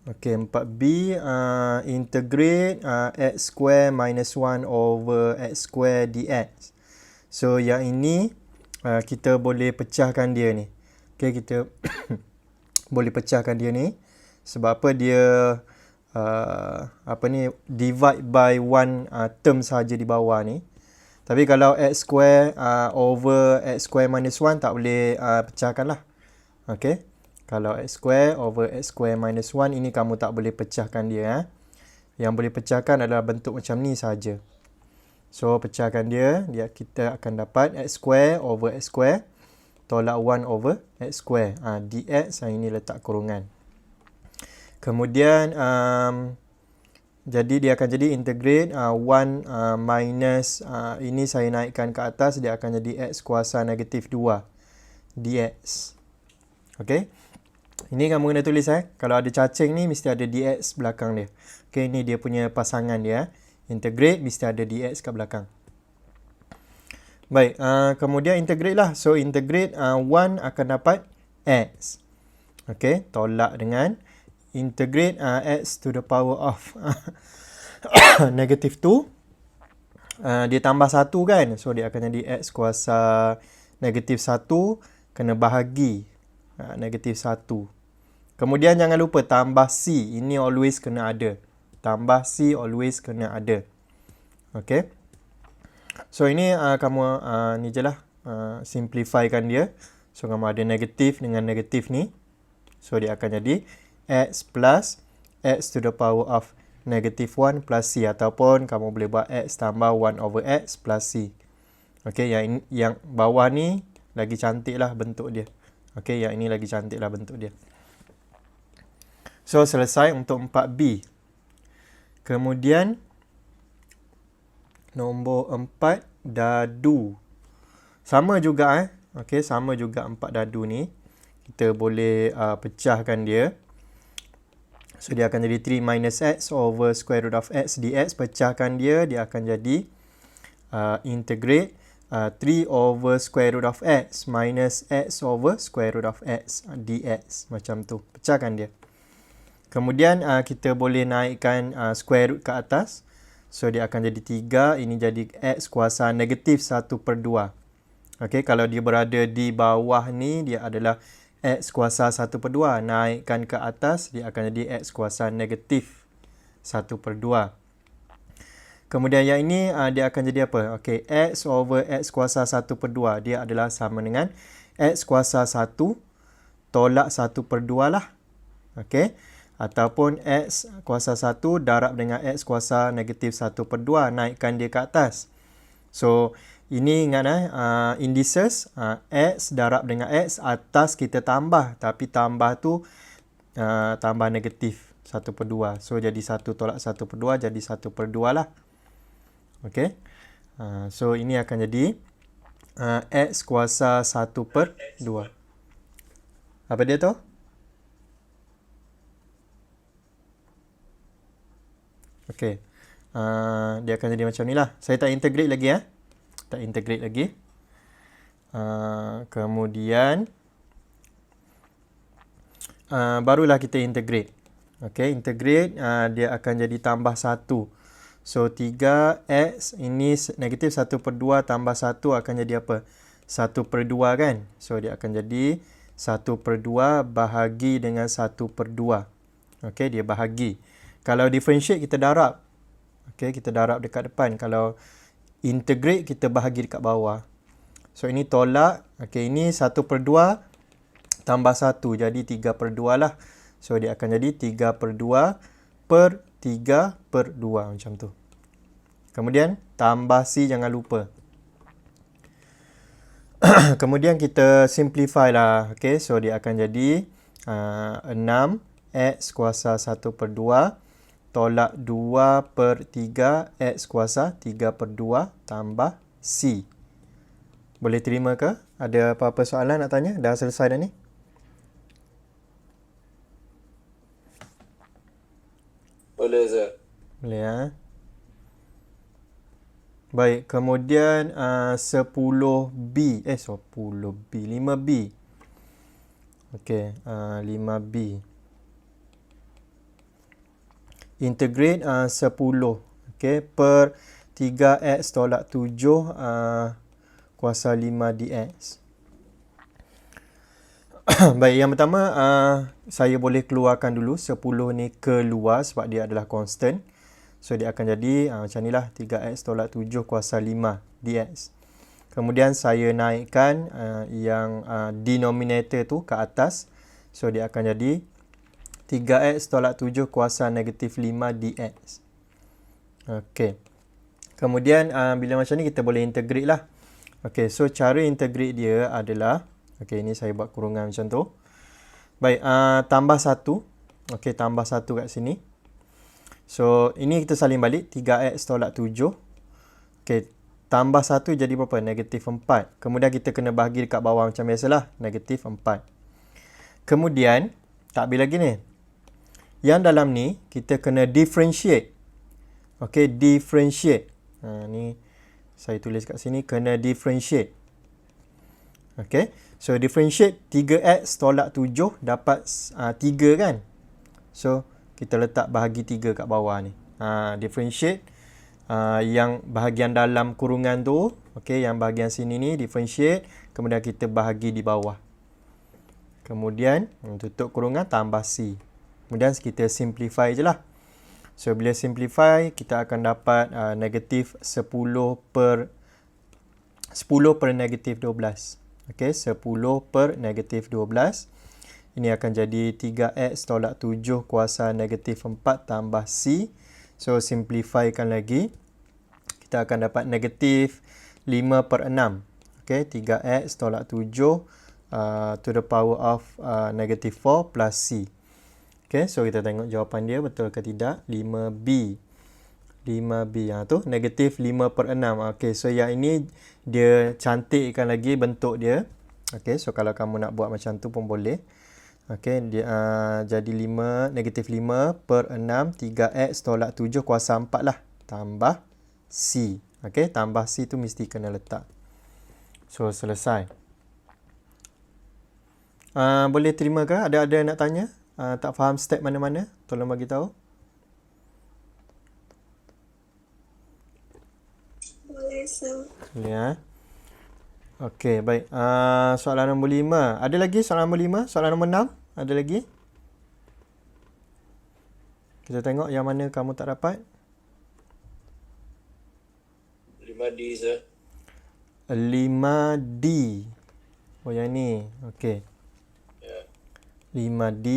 Okey, 4B integrate x square minus 1 over x square dx. So, yang ini kita boleh pecahkan dia ni. Okey, kita boleh pecahkan dia ni. Sebab apa dia divide by one term saja di bawah ni. Tapi kalau x square over x square minus 1 tak boleh pecahkan lah. Okey. Kalau x square over x square minus 1 ini kamu tak boleh pecahkan dia. Yang boleh pecahkan adalah bentuk macam ni saja. So, pecahkan dia, kita akan dapat x square over x square tolak 1 over x square. Dx, ini letak kurungan. Kemudian, jadi dia akan jadi integrate 1 minus, ini saya naikkan ke atas, dia akan jadi x kuasa negatif 2 dx. Okey. Ini kamu kena tulis Kalau ada cacing ni mesti ada dx belakang dia. Okey, ini dia punya pasangan dia. Integrate mesti ada dx kat belakang. Baik, kemudian integrate lah. So, integrate 1 akan dapat x. Okey, tolak dengan integrate x to the power of negative 2. Dia tambah 1 kan. So, dia akan jadi x kuasa negatif 1 kena bahagi negatif 1. Kemudian jangan lupa tambah C. Ini always kena ada. Tambah C always kena ada. Okey. So, ini kamu ni je lah. Simplifykan dia. So, kamu ada negatif dengan negatif ni. So, dia akan jadi x plus x to the power of negative 1 plus C. Ataupun kamu boleh buat x tambah 1 over x plus C. Okey, yang bawah ni lagi cantik lah bentuk dia. Okey, yang ini lagi cantik lah bentuk dia. So, selesai untuk 4B. Kemudian, nombor 4, dadu. Sama juga Okey, sama juga 4 dadu ni. Kita boleh pecahkan dia. So, dia akan jadi 3 minus x over square root of x dx. Pecahkan dia, dia akan jadi integrate 3 over square root of x minus x over square root of x dx. Macam tu. Pecahkan dia. Kemudian kita boleh naikkan square root ke atas. So, dia akan jadi 3. Ini jadi x kuasa negatif 1/2. Okey, kalau dia berada di bawah ni, dia adalah x kuasa 1/2. Naikkan ke atas, dia akan jadi x kuasa negatif 1/2. Kemudian yang ini dia akan jadi apa? Okey, x over x kuasa 1/2. Dia adalah sama dengan x kuasa 1 tolak 1/2 lah. Okey. Ataupun x kuasa 1 darab dengan x kuasa negatif 1/2. Naikkan dia ke atas. So, ini ingat indices. X darab dengan x atas kita tambah. Tapi tambah tu tambah negatif 1/2. So, jadi 1 tolak 1/2 jadi 1/2 lah. Okey. So, ini akan jadi x kuasa 1/2. Apa dia tu? Okey. Dia akan jadi macam ni lah. Saya tak integrate lagi Tak integrate lagi. Kemudian barulah kita integrate. Okey, integrate dia akan jadi tambah 1. So, 3x ini negatif 1/2 tambah 1 akan jadi apa? 1/2 kan? So, dia akan jadi 1/2 bahagi dengan 1/2. Okey, dia bahagi. Kalau differentiate, kita darab. Okey, kita darab dekat depan. Kalau integrate, kita bahagi dekat bawah. So, ini tolak. Okey, ini 1/2 tambah 1. Jadi, 3/2 lah. So, dia akan jadi 3/2 per 3/2 macam tu. Kemudian tambah C jangan lupa. Kemudian kita simplify lah. Okay, so dia akan jadi 6 x kuasa 1/2 tolak 2/3 x kuasa 3/2 tambah C. Boleh terima ke? Ada apa-apa soalan nak tanya? Dah selesai dah ni? Boleh, Zah. Boleh Baik, kemudian 10B. 10B. 5B. Okey, 5B. integrate 10, okay, per 3x tolak 7 kuasa 5 dx. Baik, yang pertama saya boleh keluarkan dulu 10 ni keluar sebab dia adalah constant. So dia akan jadi macam ni lah, 3x tolak 7 kuasa 5 dx. Kemudian saya naikkan yang denominator tu ke atas. So dia akan jadi 3x tolak 7 kuasa negatif 5 dx. Okey. Kemudian bila macam ni kita boleh integrate lah. Okey, so cara integrate dia adalah, okey, ini saya buat kurungan macam tu. Baik, tambah 1. Okey, tambah 1 kat sini. So ini kita salin balik, 3x tolak 7. Okey, tambah 1 jadi berapa? Negatif 4. Kemudian kita kena bahagi dekat bawah macam biasalah, negatif 4. Kemudian, tak habis lagi ni. Yang dalam ni, kita kena differentiate. Okey, differentiate. Ni saya tulis kat sini, kena differentiate. Okey, so differentiate 3x tolak 7 dapat 3 kan? So, kita letak bahagi 3 kat bawah ni. Differentiate yang bahagian dalam kurungan tu, okey, yang bahagian sini ni differentiate, kemudian kita bahagi di bawah. Kemudian tutup kurungan, tambah C. Kemudian kita simplify je lah. So bila simplify, kita akan dapat negatif 10 per negatif 12. Okey, 10 per negatif 12. Ini akan jadi 3x tolak 7 kuasa negatif 4 tambah C. So simplifykan lagi. Kita akan dapat negatif 5 per 6. Okey, 3x tolak 7 to the power of negative 4 plus C. Okay, so kita tengok jawapan dia betul ke tidak. 5B. 5B. Tu negatif 5 per 6. Okay, so yang ini dia cantikkan lagi bentuk dia. Okay, so kalau kamu nak buat macam tu pun boleh. Okay, dia jadi 5, negatif 5 per 6, 3x tolak 7 kuasa 4 lah. Tambah C. Okay, tambah C tu mesti kena letak. So, selesai. Boleh terima ke? Ada yang nak tanya? Tak faham step mana-mana? Tolong bagi tahu. Boleh, sir. Ya. Okey, baik. Soalan nombor 5. Ada lagi soalan nombor 5? Soalan nombor 6? Ada lagi? Kita tengok yang mana kamu tak dapat. 5D, sir. 5D. Oh, yang ni. Okey. 5D.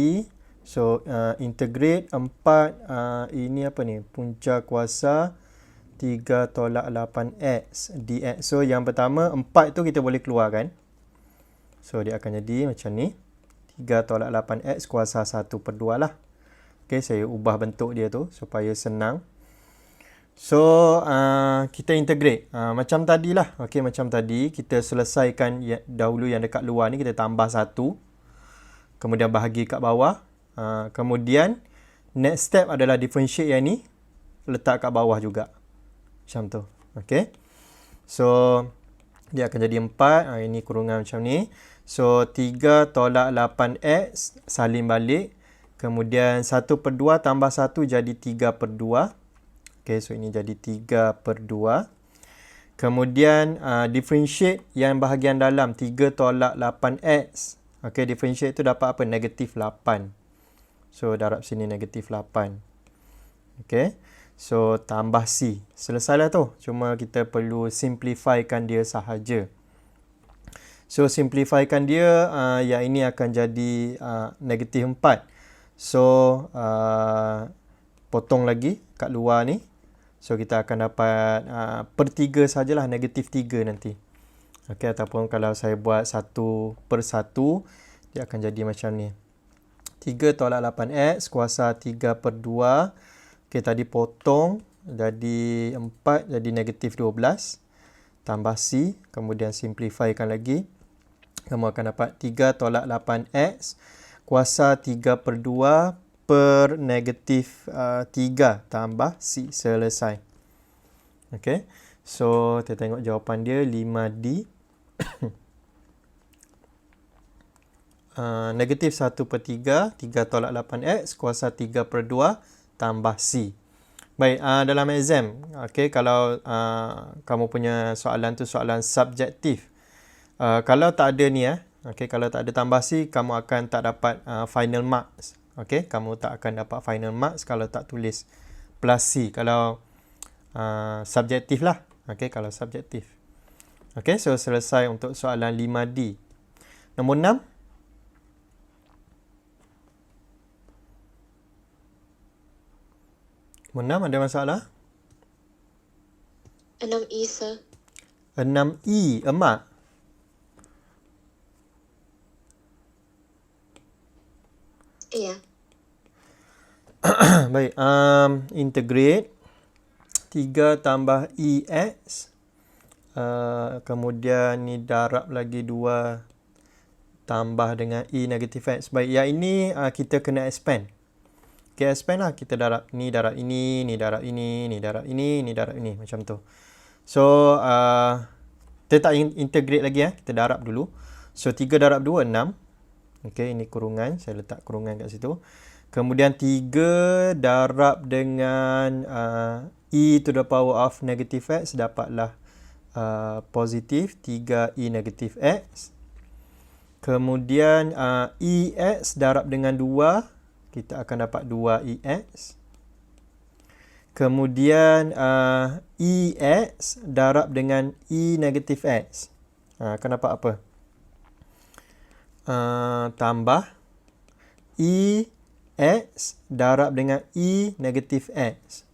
So, integrate 4. Ini apa ni? Punca kuasa 3 tolak 8x dx. So, yang pertama, 4 tu kita boleh keluarkan. So, dia akan jadi macam ni. 3 tolak 8x kuasa 1 per 2 lah. Okay, saya ubah bentuk dia tu supaya senang. So, kita integrate. Macam tadilah. Okay, macam tadi. Kita selesaikan dahulu yang dekat luar ni. Kita tambah 1. Kemudian bahagi kat bawah. Kemudian, next step adalah differentiate yang ni. Letak kat bawah juga. Macam tu. Okay. So, dia akan jadi 4. Ini kurungan macam ni. So, 3 tolak 8x. Salin balik. Kemudian 1 per 2 tambah 1 jadi 3 per 2. Okay, so ini jadi 3 per 2. Kemudian differentiate yang bahagian dalam 3 tolak 8x. Okay, differentiate tu dapat apa? Negatif 8. So, darab sini negatif 8. Okay, so tambah C. Selesailah tu. Cuma kita perlu simplifykan dia sahaja. So, simplifykan dia, yang ini akan jadi negatif 4. So, potong lagi kat luar ni. So, kita akan dapat per 3 sajalah, negatif 3 nanti. Okey, ataupun kalau saya buat 1 per 1, dia akan jadi macam ni. 3 tolak 8x kuasa 3 per 2. Okey, tadi potong jadi 4, jadi negatif 12. Tambah C, kemudian simplifykan lagi. Kamu akan dapat 3 tolak 8x kuasa 3 per 2 per negatif 3 tambah C. Selesai. Okey. So, kita tengok jawapan dia 5D. Negatif 1 per 3. 3 tolak 8x kuasa 3 per 2 tambah C. Baik, dalam exam, okay, kalau kamu punya soalan tu soalan subjektif, kalau tak ada ni okay, kalau tak ada tambah C, kamu akan tak dapat final marks. Okay, kamu tak akan dapat final marks kalau tak tulis plus C. Kalau subjektif lah. Okay, kalau subjektif. Okay, so selesai untuk soalan 5D. Nombor 6. Nombor 6 ada masalah? 6E, sir. 6E, emak. Iya. Baik, integrate 3 tambah EX. Kemudian ni darab lagi 2 tambah dengan E negatif X. Baik, yang ini kita kena expand. Okay, expand lah. Kita darab ni darab ini, ni darab ini, ni darab ini, ni darab ini. Macam tu. So, kita tak integrate lagi kita darab dulu. So, 3 darab 2, 6. Okay, ini kurungan. Saya letak kurungan kat situ. Kemudian 3 darab dengan E to the power of negative X. Dapatlah positif 3E negatif X. Kemudian EX darab dengan 2. Kita akan dapat 2EX. Kemudian EX darab dengan E negatif X. Akan dapat apa? Tambah EX darab dengan E negatif X.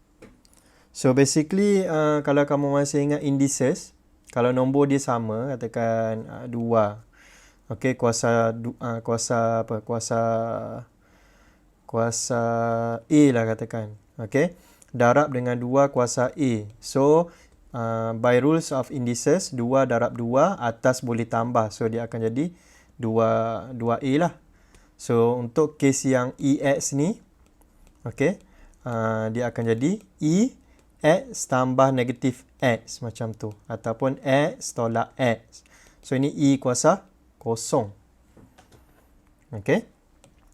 So basically kalau kamu masih ingat indices, kalau nombor dia sama, katakan 2. Okey, kuasa A lah katakan. Okey, darab dengan 2 kuasa A. So by rules of indices, 2 darab 2 atas boleh tambah. So dia akan jadi 2A lah. So untuk kes yang EX ni, okey, dia akan jadi EX tambah negatif X macam tu. Ataupun X tolak X. So ini E kuasa kosong. Okey.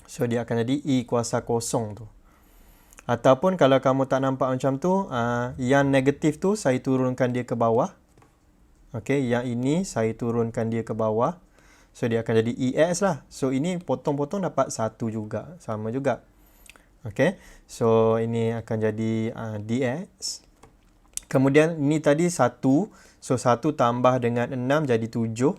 So dia akan jadi E kuasa kosong tu. Ataupun kalau kamu tak nampak macam tu, yang negatif tu saya turunkan dia ke bawah. Okey, yang ini saya turunkan dia ke bawah. So dia akan jadi EX lah. So ini potong-potong dapat 1 juga. Sama juga. Okey. So ini akan jadi DX. Kemudian ini tadi 1. So 1 tambah dengan 6 jadi 7.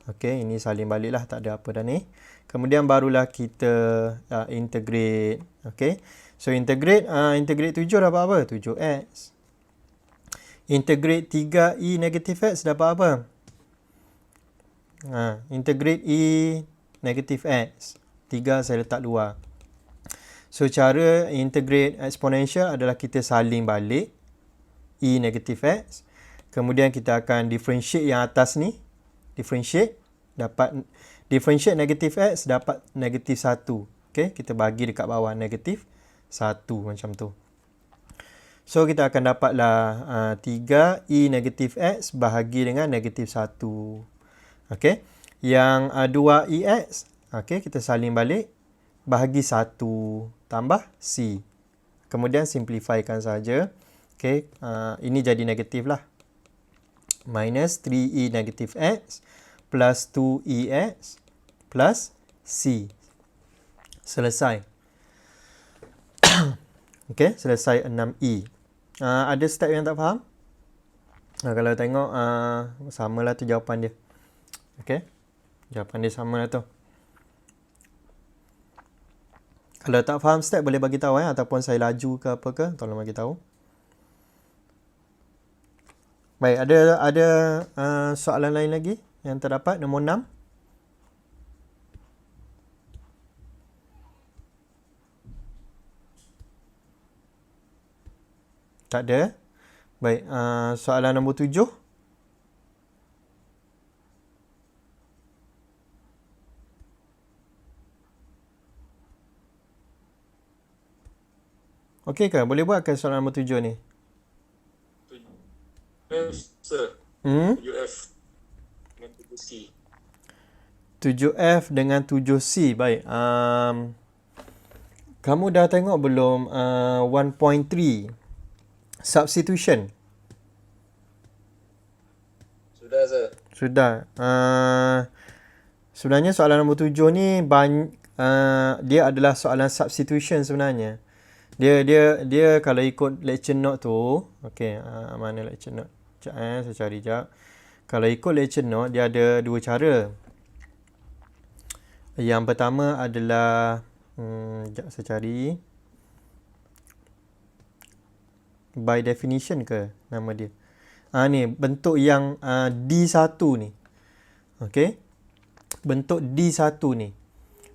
Okey, ini salin balik lah. Tak ada apa dah ni. Kemudian barulah kita integrate. Okey. So integrate 7 dapat apa? 7x. Integrate 3e negatif x dapat apa? Integrate e negatif x. 3 saya letak luar. So cara integrate exponential adalah kita salin balik e negatif x. Kemudian kita akan differentiate yang atas ni. Differentiate dapat differentiate negatif x dapat negatif 1. Okey, kita bagi dekat bawah negatif 1 macam tu. So kita akan dapatlah 3e negatif x bahagi dengan negatif 1. Okey, yang 2ex, okey, kita salin balik bahagi 1 tambah c. Kemudian simplifykan saja. Okey, ini jadi negatif lah. Minus 3e negatif x plus 2ex plus c. Selesai. Okey, selesai 6e. Ada step yang tak faham? Kalau tengok samalah tu jawapan dia. Okey. Jawapan dia samalah tu. Kalau tak faham step boleh bagi tahu ataupun saya laju ke apa ke, tolong bagi tahu. Baik, ada soalan lain lagi yang terdapat nombor 6. Tak ada. Baik, soalan nombor 7. Okey ke? Boleh buat ke soalan nombor 7 ni? F, sir. 7F dengan 7C. 7F dengan 7C. Baik. Kamu dah tengok belum 1.3 substitution? Sudah, sir. Sudah. Sebenarnya soalan nombor 7 ni dia adalah soalan substitution sebenarnya. Dia kalau ikut lecture note tu, okey, mana lecture note? Sekejap saya cari jap. Kalau ikut lecture note dia ada dua cara. Yang pertama adalah sekejap saya cari. By definition ke nama dia? Ni bentuk yang D1 ni. Okey. Bentuk D1 ni.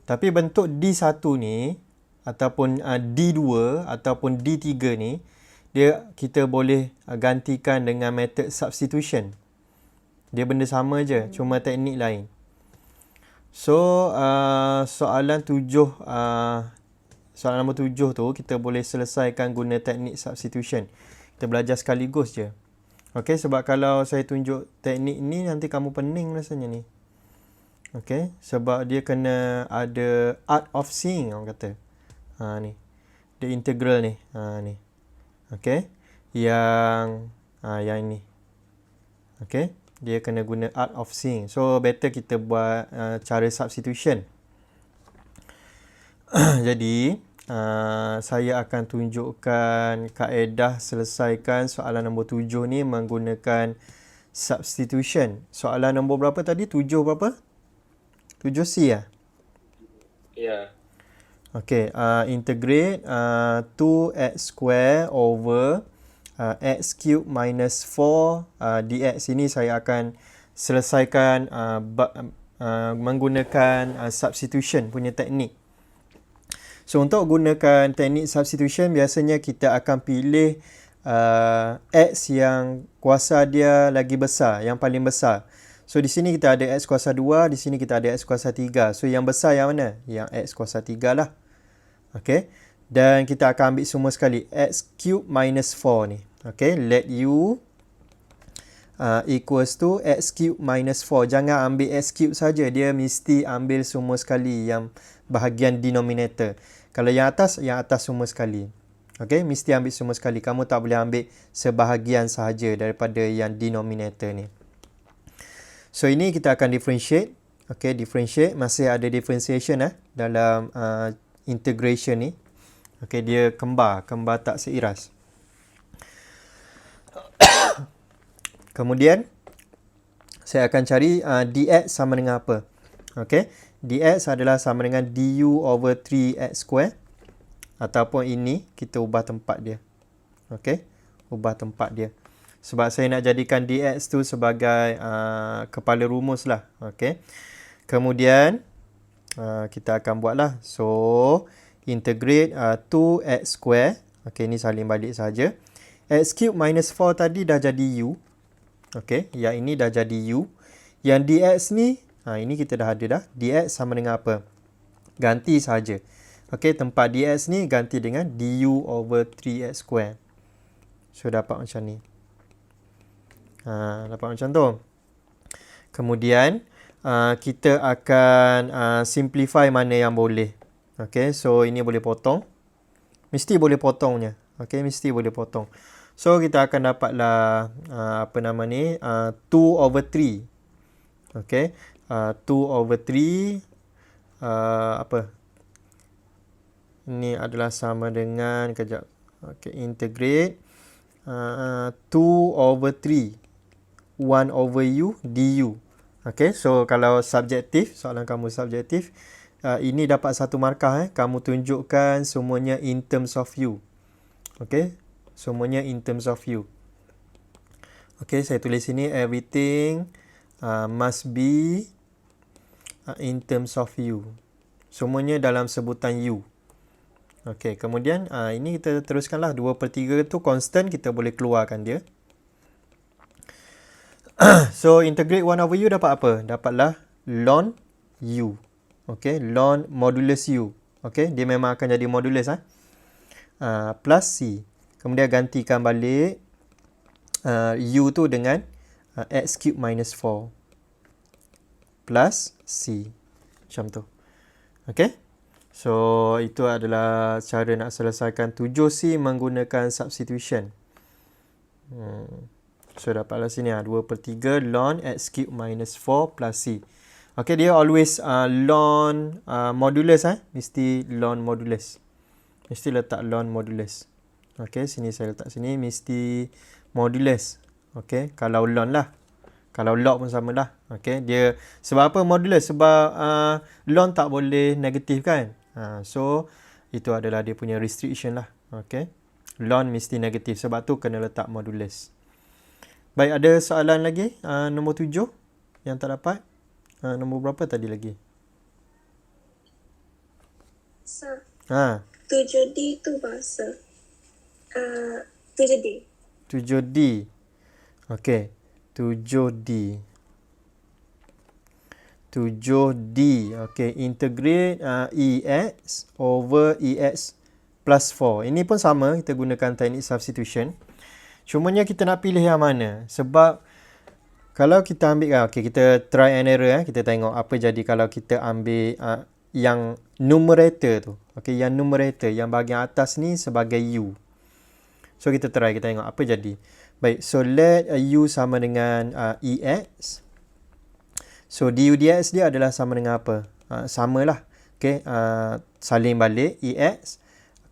Tapi bentuk D1 ni ataupun D2 ataupun D3 ni kita boleh gantikan dengan method substitution. Dia benda sama je, cuma teknik lain. So soalan nombor 7 tu kita boleh selesaikan guna teknik substitution. Kita belajar sekaligus je. Okey, sebab kalau saya tunjuk teknik ni nanti kamu pening rasanya ni. Okey, sebab dia kena ada art of seeing orang kata. Ni. The integral ni. Ni. Okey. Yang ini. Okey. Dia kena guna art of seeing. So better kita buat cara substitution. Jadi saya akan tunjukkan kaedah selesaikan soalan nombor 7 ni menggunakan substitution. Soalan nombor berapa tadi? 7 berapa? 7C ya? Ya. Okay, integrate 2x square over x cube minus 4 dx. Ini saya akan selesaikan menggunakan substitution punya teknik. So, untuk gunakan teknik substitution, biasanya kita akan pilih x yang kuasa dia lagi besar, yang paling besar. So, di sini kita ada x kuasa 2, di sini kita ada x kuasa 3. So, yang besar yang mana? Yang x kuasa 3 lah. Okay. Dan kita akan ambil semua sekali. X cube minus 4 ni. Okay. Let u equals to x cube minus 4. Jangan ambil x cube saja. Dia mesti ambil semua sekali yang bahagian denominator. Kalau yang atas semua sekali. Okay. Mesti ambil semua sekali. Kamu tak boleh ambil sebahagian sahaja daripada yang denominator ni. So, ini kita akan differentiate. Okay, differentiate. Masih ada differentiation dalam integration ni. Okay, dia kembar tak seiras. Kemudian, saya akan cari dx sama dengan apa. Okay, dx adalah sama dengan du over 3x square. Ataupun ini, kita ubah tempat dia. Okay, ubah tempat dia. Sebab saya nak jadikan dx tu sebagai kepala rumus lah. Okay. Kemudian, kita akan buatlah. So, integrate 2x square. Okay, ni salin balik saja. X cube minus 4 tadi dah jadi u. Okay, yang ini dah jadi u. Yang dx ni, ini kita dah ada dah. Dx sama dengan apa? Ganti saja. Okay, tempat dx ni ganti dengan du over 3x square. So, dapat macam ni. Dapat macam tu. Kemudian kita akan simplify mana yang boleh. Okay, so ini boleh potong. Mesti boleh potongnya. Okay, mesti boleh potong. So kita akan dapatlah 2 over 3. Okay, 2 over 3 ini adalah sama dengan okay, integrate 2 over 3 1 over u du. Okay, so kalau subjektif, soalan kamu subjektif, ini dapat satu markah. Kamu tunjukkan semuanya in terms of u. Okay, semuanya in terms of u. Okay, saya tulis sini everything must be in terms of u. Semuanya dalam sebutan u. Okay, kemudian ini kita teruskanlah. 2/3 tu constant, kita boleh keluarkan dia. So, integrate 1 over u dapat apa? Dapatlah ln u. Okay, ln modulus u. Okay, dia memang akan jadi modulus. Plus c. Kemudian gantikan balik u tu dengan x cube minus 4. Plus c. Macam tu. Okay. So, itu adalah cara nak selesaikan 7C menggunakan substitution. So, dapatlah sini 2/3 ln x cube minus 4 plus C. Okay, dia always ln modulus. Mesti ln modulus. Mesti letak ln modulus. Okay, sini saya letak sini. Mesti modulus. Okay, kalau ln lah. Kalau log pun sama lah. Okay, dia sebab apa modulus? Sebab ln tak boleh negatif kan. So, itu adalah dia punya restriction lah. Okay, ln mesti negatif. Sebab tu kena letak modulus. Baik, ada soalan lagi? Nombor 7 yang tak dapat. Nombor berapa tadi lagi? Sir, Ha, 7D tu bahasa. 7D. 7D. Okey, 7D. 7D. Okey, integrate EX over EX plus 4. Ini pun sama, kita gunakan teknik substitution. Cumanya kita nak pilih yang mana. Sebab kalau kita ambil, okey, kita try and error. Kita tengok apa jadi kalau kita ambil yang numerator tu. Okey, yang numerator, yang bahagian atas ni sebagai U. So, kita try, kita tengok apa jadi. Baik, so let U sama dengan EX. So, du dx dia adalah sama dengan apa? Samalah. Okey, salin balik EX.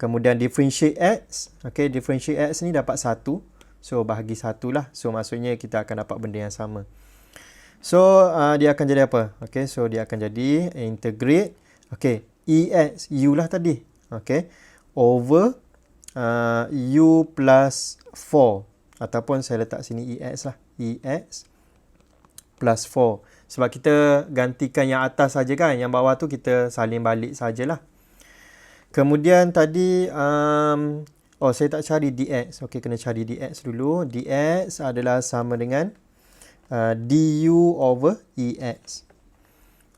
Kemudian differentiate X. Okey, differentiate X ni dapat 1. So, bahagi 1 lah. So, maksudnya kita akan dapat benda yang sama. So, dia akan jadi apa? Okey, so dia akan jadi integrate. Okey, EX, U lah tadi. Okey, over U plus 4. Ataupun saya letak sini EX lah. EX plus 4. Sebab kita gantikan yang atas saja kan. Yang bawah tu kita salin balik sajalah. Kemudian tadi, saya tak cari dx. Okey, kena cari dx dulu. Dx adalah sama dengan du over ex.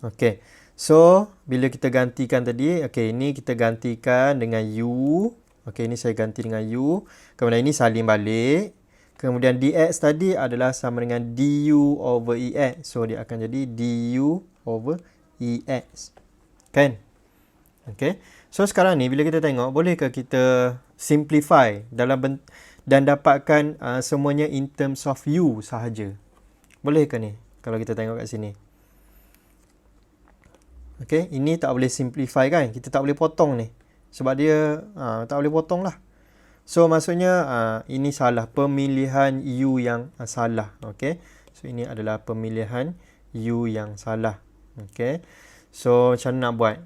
Okey, so bila kita gantikan tadi, okey, ini kita gantikan dengan u. Okey, ini saya ganti dengan u. Kemudian ini salin balik. Kemudian dx tadi adalah sama dengan du over ex. So, dia akan jadi du over ex. Kan? Okey. So, sekarang ni bila kita tengok, bolehkah kita simplify dan dapatkan semuanya in terms of u sahaja? Bolehkah ni? Kalau kita tengok kat sini. Okey, ini tak boleh simplify kan? Kita tak boleh potong ni. Sebab dia tak boleh potong lah. So, maksudnya ini salah. Pemilihan u yang salah. Okey. So, ini adalah pemilihan u yang salah. Okey. So, macam mana nak buat?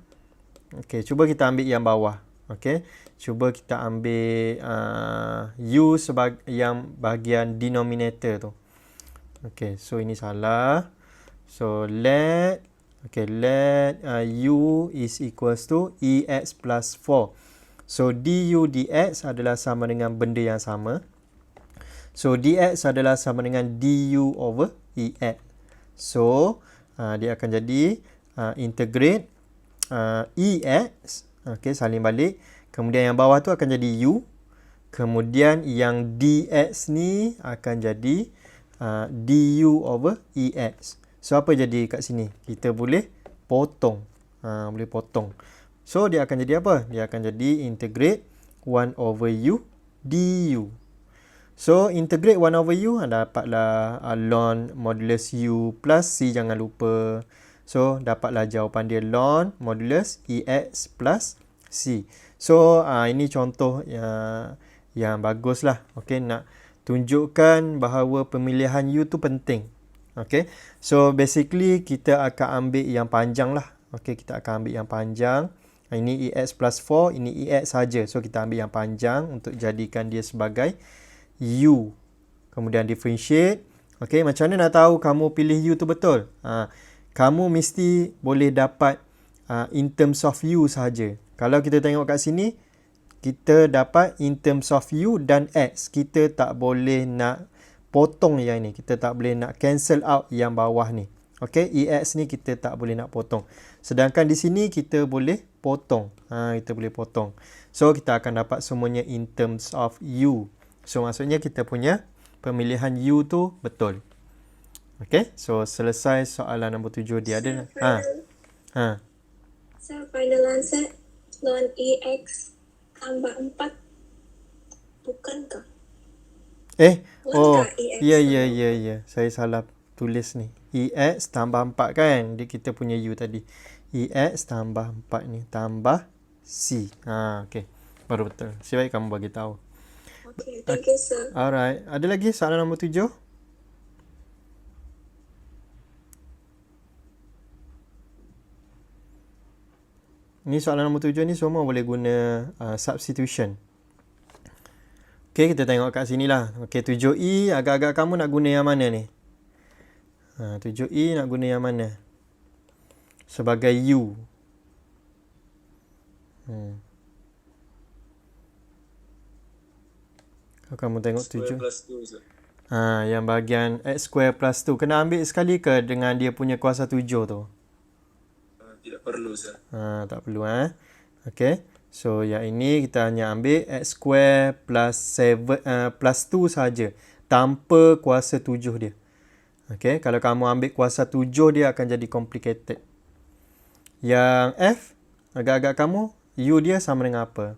Okey, cuba kita ambil yang bawah. Okey. Cuba kita ambil u sebagai yang bahagian denominator tu. Okey, so ini salah. So, let u is equals to ex plus 4. So, du dx adalah sama dengan benda yang sama. So, dx adalah sama dengan du over ex. So, dia akan jadi integrate ex. Okey, salin balik. Kemudian yang bawah tu akan jadi u. Kemudian yang dx ni akan jadi du over ex. So, apa jadi kat sini? Kita boleh potong. Boleh potong. So, dia akan jadi apa? Dia akan jadi integrate 1 over u du. So, integrate 1 over u, dapatlah ln modulus u plus c, jangan lupa. So, dapatlah jawapan dia ln modulus ex plus c. So, ini contoh yang bagus lah. Okay, nak tunjukkan bahawa pemilihan u tu penting. Okay, so basically kita akan ambil yang panjang lah. Okay, kita akan ambil yang panjang. Ini ex plus 4, ini ex saja. So, kita ambil yang panjang untuk jadikan dia sebagai u. Kemudian differentiate. Okay, macam mana nak tahu kamu pilih u tu betul? Kamu mesti boleh dapat in terms of u sahaja. Kalau kita tengok kat sini, kita dapat in terms of u dan x. Kita tak boleh nak potong yang ni. Kita tak boleh nak cancel out yang bawah ni. Okey, ex ni kita tak boleh nak potong. Sedangkan di sini kita boleh potong. Kita boleh potong. So, kita akan dapat semuanya in terms of u. So, maksudnya kita punya pemilihan u tu betul. Okey, so selesai soalan nombor 7. Dia ada. So, final answer. non EX tambah 4. Bukankah? Oh, Bukankah EX ya. tambah Saya salah tulis ni. EX tambah 4 kan? Dia kita punya U tadi. EX tambah 4 ni. Tambah C. Okay. Baru betul. Sebaik kamu bagi tahu. Okay, thank you, sir. Alright. Ada lagi soalan nombor 7? Ni soalan nombor 7 ni semua boleh guna substitution. Okay, kita tengok kat sini lah. Okay, 7E agak-agak kamu nak guna yang mana ni? 7E nak guna yang mana? Sebagai U. Kalau kamu tengok 7. Plus 2, sir. Yang bahagian X square plus 2. Kena ambil sekali ke dengan dia punya kuasa 7 tu? Tidak perlu, sir. Tak perlu Okay. So yang ini kita hanya ambil X square plus 2 saja. Tanpa kuasa 7 dia. Okay. Kalau kamu ambil kuasa 7 dia akan jadi complicated. Yang F, agak-agak kamu, U dia sama dengan apa?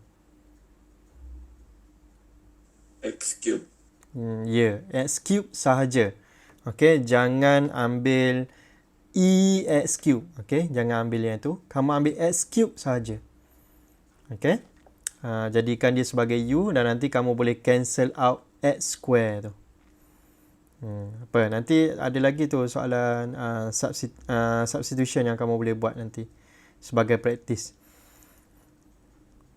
X cube. X cube sahaja. Okay. Jangan ambil EX cube. Okay. Jangan ambil yang tu. Kamu ambil X cube sahaja. Okay. Jadikan dia sebagai U dan nanti kamu boleh cancel out X square tu. Nanti ada lagi tu soalan substitution yang kamu boleh buat nanti sebagai praktis.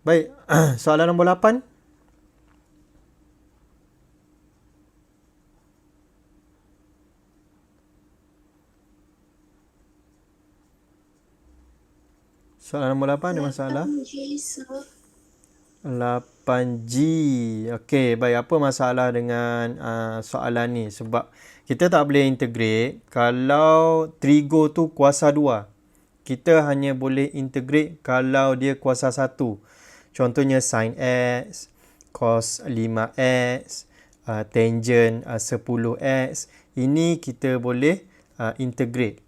Baik, soalan nombor 8. Soalan nombor 8 ada masalah? 8G, sir. 8G. Okey, baik. Apa masalah dengan soalan ni? Sebab kita tak boleh integrate kalau trigo tu kuasa 2. Kita hanya boleh integrate kalau dia kuasa 1. Contohnya sin X, cos 5X, tangent 10X. Ini kita boleh integrate.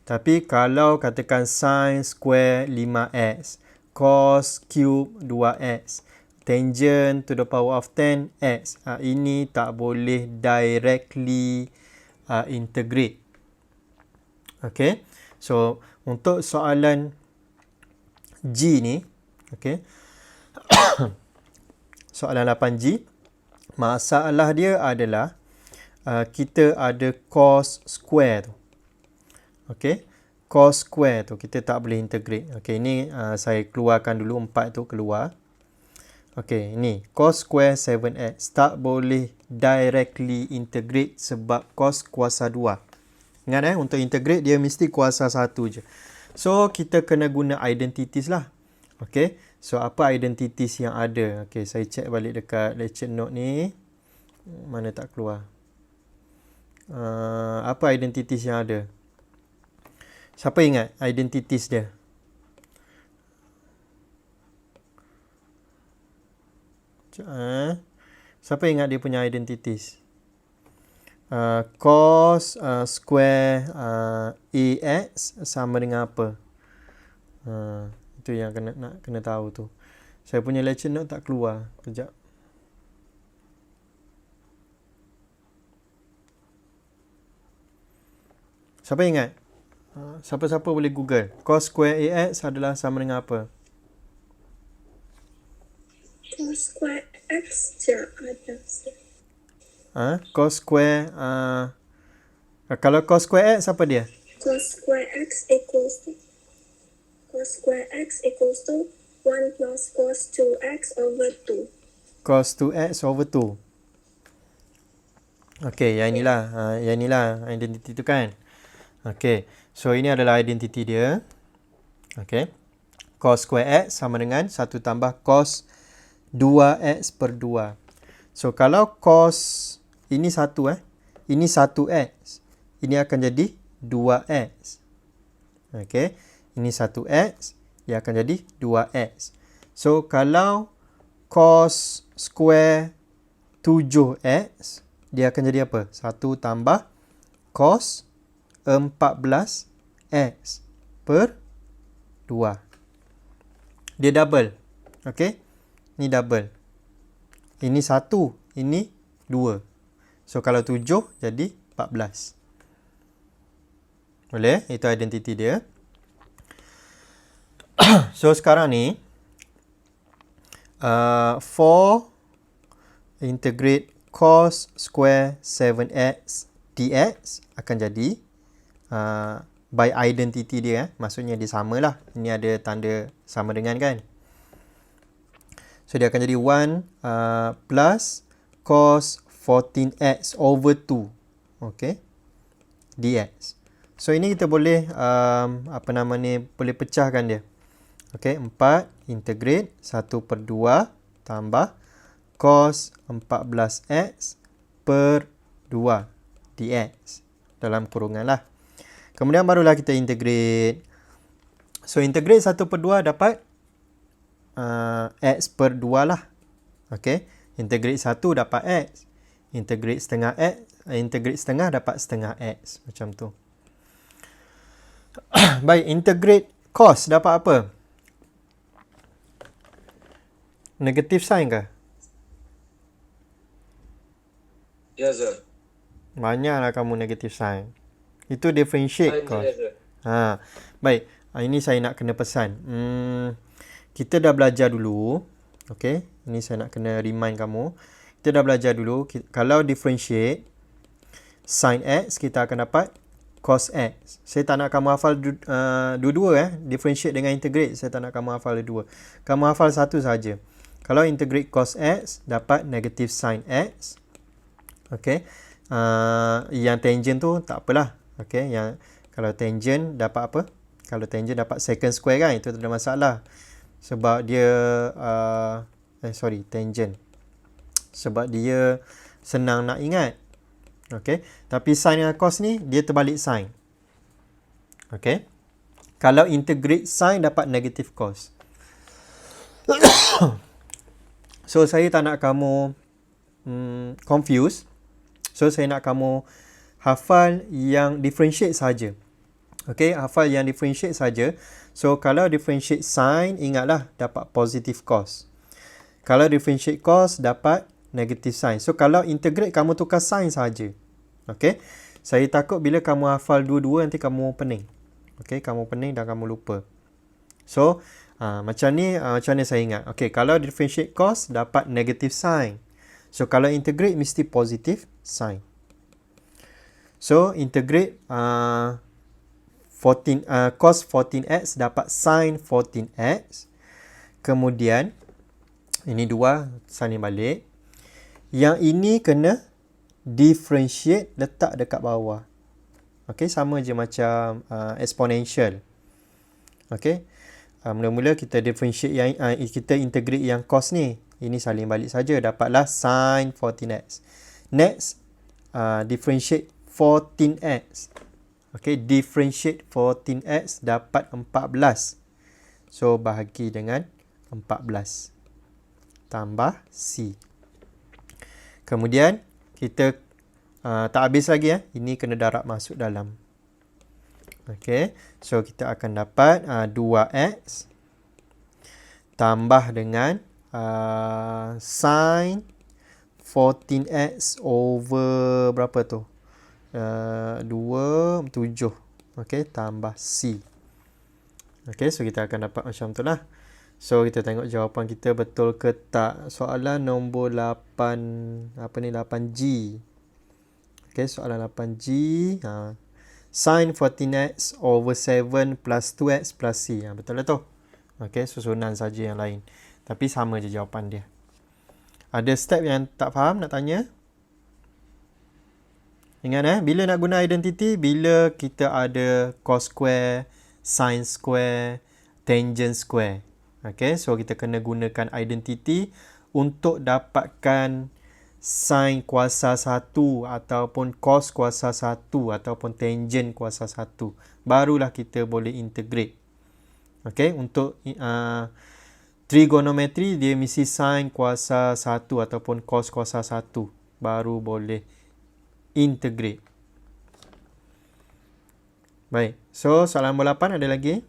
Tapi kalau katakan sin square 5x, cos cube 2x, tangent to the power of 10x, ini tak boleh directly integrate. Okay. So, untuk soalan G ni, okay, soalan 8G, masalah dia adalah kita ada cos square tu. Okay. Cos square tu kita tak boleh integrate. Okay. Ini saya keluarkan dulu 4 tu keluar. Okay. Ini cos square 7x. Tak boleh directly integrate sebab cos kuasa 2. Ingat untuk integrate dia mesti kuasa 1 je. So kita kena guna identities lah. Okay. So apa identities yang ada? Okay. Saya check balik dekat lecture note ni. Mana tak keluar. Apa identities yang ada? Siapa ingat identities dia? Siapa ingat dia punya identities? Cos square AX sama dengan apa? Itu yang kena tahu tu. Saya punya lecture note tak keluar. Kejap. Siapa ingat? Siapa-siapa boleh Google. Cos square AX adalah sama dengan apa? Cos square X je ada, sir. Cos square kalau cos square X apa dia? Cos square X equals to 1 plus cos 2x over 2. Cos 2x over 2. Okey, yang inilah identiti tu kan. Okey. So ini adalah identiti dia. Okey. Cos square x sama dengan 1 tambah cos 2x per 2. So kalau cos ini 1 ini 1x. Ini akan jadi 2x. Okey. Ini 1x, ia akan jadi 2x. So kalau cos square 7x, dia akan jadi apa? 1 tambah cos 14x per 2. dia double. Okay. Ni double. Ini 1, ini 2. So kalau 7 jadi 14. Boleh? Itu identiti dia. So sekarang ni 4 integrate cos square 7x dx akan jadi by identity dia. Maksudnya dia sama lah. Ini ada tanda sama dengan kan. So dia akan jadi 1 plus cos 14x over 2. Okay. dx. So ini kita boleh boleh pecahkan dia. Okay. 4 integrate 1/2 tambah cos 14x per 2 dx. Dalam kurungan lah. Kemudian barulah kita integrate. So integrate 1/2 dapat x per 2 lah. Okay. Integrate 1 dapat x. Integrate setengah x. Integrate setengah dapat setengah x. Macam tu. Baik. Integrate cos dapat apa? Negative sign ke? Ya, sir. Banyaklah kamu negative sign. Itu differentiate Sign cos. saya, sir. Baik. Ini saya nak kena pesan. Kita dah belajar dulu. Okay. Ini saya nak kena remind kamu. Kita dah belajar dulu. Kalau differentiate sin x, kita akan dapat cos x. Saya tak nak kamu hafal dua-dua. Differentiate dengan integrate. Saya tak nak kamu hafal dua. Kamu hafal satu saja. Kalau integrate cos x, dapat negative sin x. Okay. Yang tangent tu tak apalah. Okay. Kalau tangent dapat apa? Kalau tangent dapat secant square kan. Itu tak ada masalah. Sebab dia tangent. Sebab dia senang nak ingat. Okay. Tapi sin dengan cos ni dia terbalik sin. Okay. Kalau integrate sin dapat negative cos. So saya tak nak kamu confuse. So saya nak kamu hafal yang differentiate saja. Okay, hafal yang differentiate saja. So kalau differentiate sin, ingatlah dapat positive cos. Kalau differentiate cos dapat negative sin. So kalau integrate kamu tukar sin saja. Okay. Saya takut bila kamu hafal dua-dua nanti kamu pening. Okay, kamu pening dan kamu lupa. So macam ni saya ingat. Okay, kalau differentiate cos dapat negative sin. So kalau integrate mesti positive sin. So integrate cos 14x dapat sin 14x. Kemudian ini dua salin balik. Yang ini kena differentiate letak dekat bawah. Okey, sama je macam exponential. Okey. Mula-mula kita differentiate yang kita integrate yang cos ni. Ini salin balik saja, dapatlah sin 14x. Next differentiate 14x. Okay, differentiate 14x dapat 14. So, bahagi dengan 14. Tambah C. Kemudian, kita tak habis lagi. Ini kena darab masuk dalam. Okay, so kita akan dapat 2x tambah dengan sin 14x over berapa tu? 7. Okay, tambah C. Okay, so kita akan dapat macam tu lah. So, kita tengok jawapan kita betul ke tak. Soalan nombor 8G. Okay, soalan 8G. Sin 14x over 7 plus 2x plus C. Betul lah tu. Okay, susunan saja yang lain. Tapi sama je jawapan dia. Ada step yang tak faham nak tanya? Ingat bila nak guna identity, bila kita ada cos square, sin square, tangent square. Okay, so kita kena gunakan identity untuk dapatkan sin kuasa 1 ataupun cos kuasa 1 ataupun tangent kuasa 1. Barulah kita boleh integrate. Okay, untuk trigonometri dia mesti sin kuasa 1 ataupun cos kuasa 1. Baru boleh integrate. Baik. So, soalan nombor 8 ada lagi?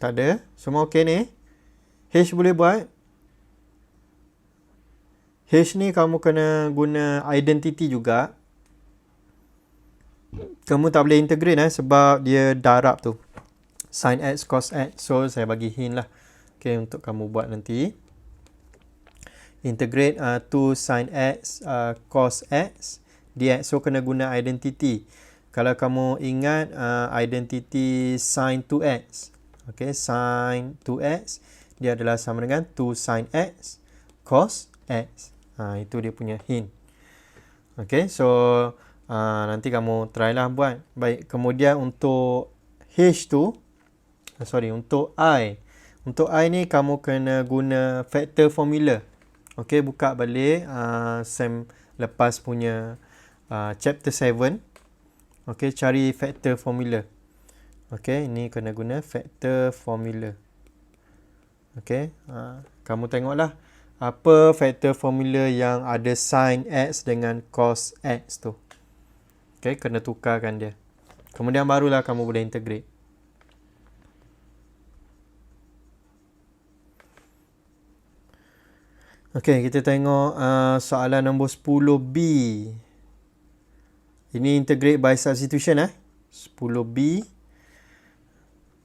Tak ada? Semua okey ni? H boleh buat? H ni kamu kena guna identity juga. Kamu tak boleh integrate sebab dia darab tu. Sin X, cos X. So, saya bagi hint lah. Okay, untuk kamu buat nanti. Integrate 2 sin X, cos X, dx. So, kena guna identity. Kalau kamu ingat identity sin 2x. Okay, sin 2x. Dia adalah sama dengan 2 sin X, cos X. Itu dia punya hint. Okay, so nanti kamu try lah buat. Baik, kemudian untuk H tu, untuk I. Untuk I ni kamu kena guna factor formula. Okay, buka balik Sam lepas punya chapter 7. Okay, cari factor formula. Okay, ini kena guna factor formula. Okay, kamu tengoklah apa factor formula yang ada sin X dengan cos X tu. Okay, kena tukarkan dia. Kemudian barulah kamu boleh integrate. Okay, kita tengok soalan nombor 10B. Ini integrate by substitution 10B.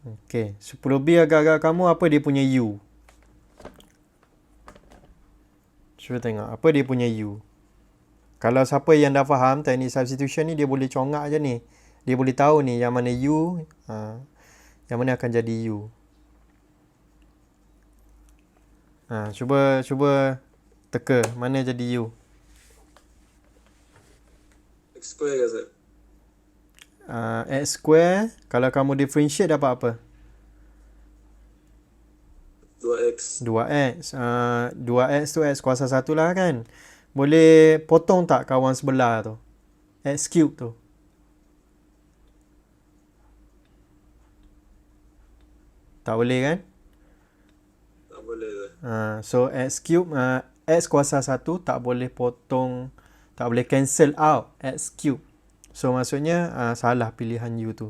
Okay, 10B agak-agak kamu apa dia punya U? Cuba tengok apa dia punya U. Kalau siapa yang dah faham teknik substitution ni, dia boleh congak je ni. Dia boleh tahu ni yang mana U, yang mana akan jadi U. Cuba teka mana jadi U. X square ke Zat? X square, kalau kamu differentiate dapat apa? 2x. 2x. 2x tu x kuasa 1 lah kan. Boleh potong tak kawan sebelah tu? X cube tu. Tak boleh kan? Tak boleh Zat. So x cube, x kuasa 1 tak boleh potong, tak boleh cancel out x cube. So maksudnya salah pilihan U tu.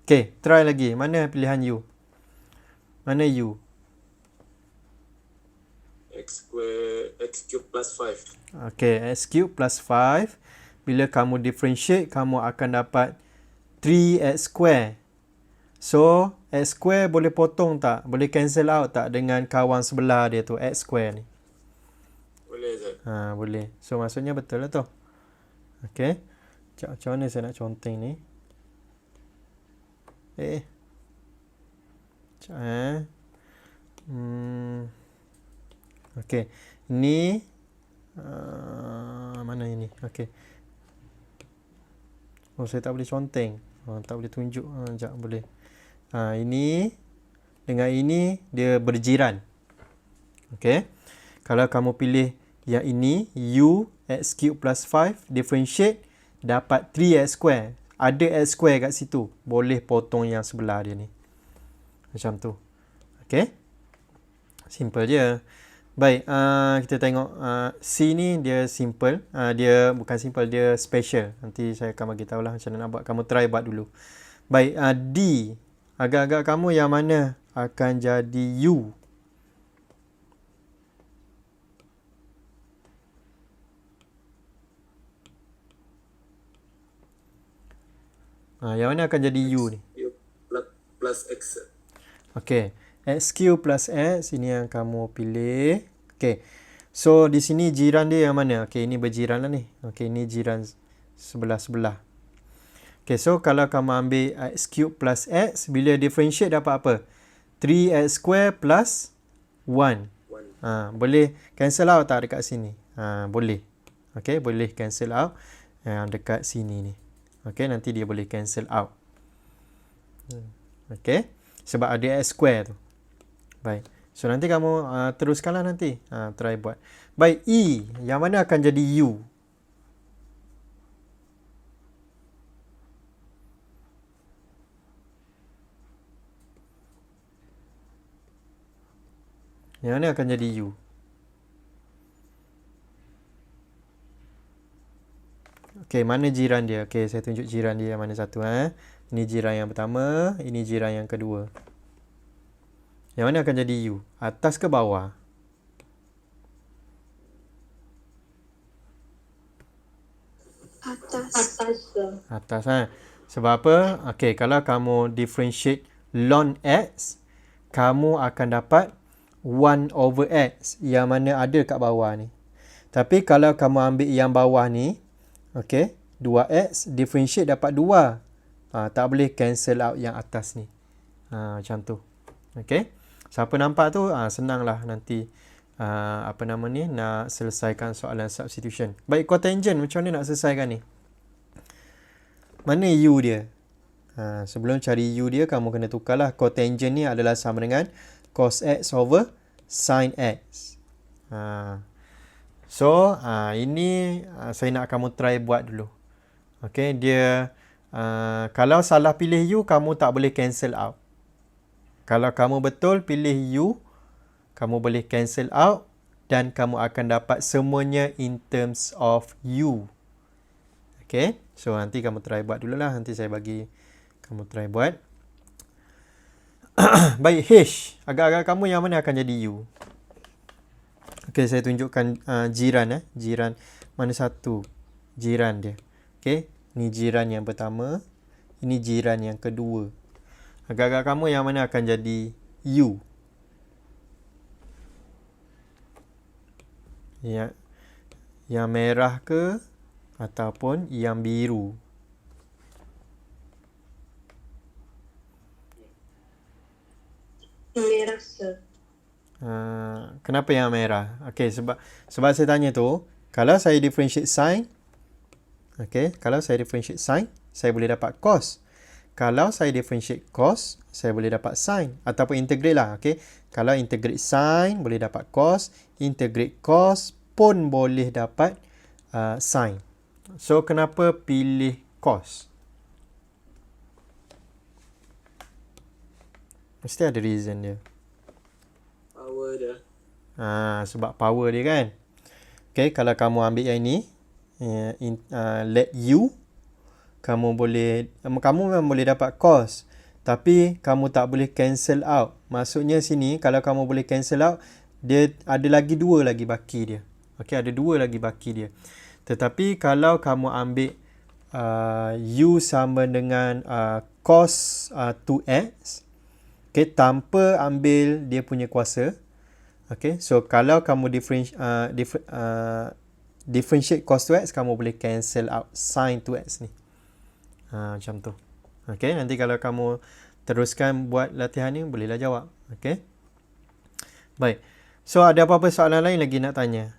Okay, try lagi. Mana pilihan U? Mana U? X square, x cube plus 5. Okay, x cube plus 5. Bila kamu differentiate, kamu akan dapat 3x square. So, x square boleh potong tak? Boleh cancel out tak dengan kawan sebelah dia tu, x square ni? Boleh Zat. Boleh. So, maksudnya betul lah tu. Okay. Macam mana saya nak conteng ni? Okay. Ni mana ini? Okay. Saya tak boleh conteng. Tak boleh tunjuk. Sekejap boleh. Ini dengan ini dia berjiran. Okay. Kalau kamu pilih yang ini, U x cube plus 5, differentiate, dapat 3x square. Ada x square kat situ. Boleh potong yang sebelah dia ni. Macam tu. Okay. Simple je. Baik, kita tengok C ni dia simple. Dia bukan simple, dia special. Nanti saya akan bagi tahu lah macam mana nak buat. Kamu try buat dulu. Baik, D. Agak-agak kamu yang mana akan jadi U? Yang mana akan jadi U ni? U plus x. Okay. X cube plus x, ini yang kamu pilih. Okay. So, di sini jiran dia yang mana? Okay, ini berjiran lah ni. Okay, ini jiran sebelah-sebelah. Okay, so kalau kamu ambil x cube plus x, bila differentiate dapat apa? 3x square plus 1. Boleh cancel out tak dekat sini? Boleh. Okay, boleh cancel out yang dekat sini ni. Okay, nanti dia boleh cancel out. Okay, sebab ada x square tu. Baik. So, nanti kamu teruskanlah nanti. Try buat. Baik, E. Yang mana akan jadi U? Yang mana akan jadi U? Okey, mana jiran dia? Okey, saya tunjuk jiran dia yang mana satu. Ini jiran yang pertama, ini jiran yang kedua. Yang mana akan jadi U? Atas ke bawah? Atas. Atas Sebab apa? Okey, kalau kamu differentiate ln X, kamu akan dapat 1 over X yang mana ada kat bawah ni. Tapi kalau kamu ambil yang bawah ni, okey, 2X differentiate dapat 2. Tak boleh cancel out yang atas ni. Macam tu. Okey. Siapa nampak tu, senanglah nanti nak selesaikan soalan substitution. Baik, cotangent macam mana nak selesaikan ni? Mana U dia? Sebelum cari U dia, kamu kena tukarlah. Cotangent ni adalah sama dengan cos X over sin X. So, ini saya nak kamu try buat dulu. Okay, dia kalau salah pilih U, kamu tak boleh cancel out. Kalau kamu betul pilih U, kamu boleh cancel out dan kamu akan dapat semuanya in terms of U. Okay, so nanti kamu try buat dululah. Nanti saya bagi kamu try buat. Baik, H. Agak-agak kamu yang mana akan jadi U? Okay, saya tunjukkan jiran. Jiran mana satu? Jiran dia. Okay, ni jiran yang pertama. Ini jiran yang kedua. Agak-agak kamu yang mana akan jadi U? Yang merah ke ataupun yang biru? Merah, sir. Kenapa yang merah? Okey, sebab saya tanya tu, kalau saya differentiate sin, kalau saya differentiate sin, saya boleh dapat cos. Kalau saya differentiate cos, saya boleh dapat sin ataupun integrate lah. Kalau integrate sin boleh dapat cos, integrate cos pun boleh dapat sin. So kenapa pilih cos? Mesti ada reason dia. Power dia. Sebab power dia kan. Okay, kalau kamu ambil yang ni, let U, kamu memang boleh dapat cos. Tapi kamu tak boleh cancel out. Maksudnya sini, kalau kamu boleh cancel out, dia ada lagi 2 lagi baki dia. Okay, ada 2 lagi baki dia. Tetapi kalau kamu ambil U sama dengan cos 2x, tanpa ambil dia punya kuasa. So kalau kamu differentiate cos 2x, kamu boleh cancel out sin 2x ni. Macam tu. Nanti kalau kamu teruskan buat latihan ni, bolehlah jawab. Baik. So ada apa-apa soalan lain lagi nak tanya?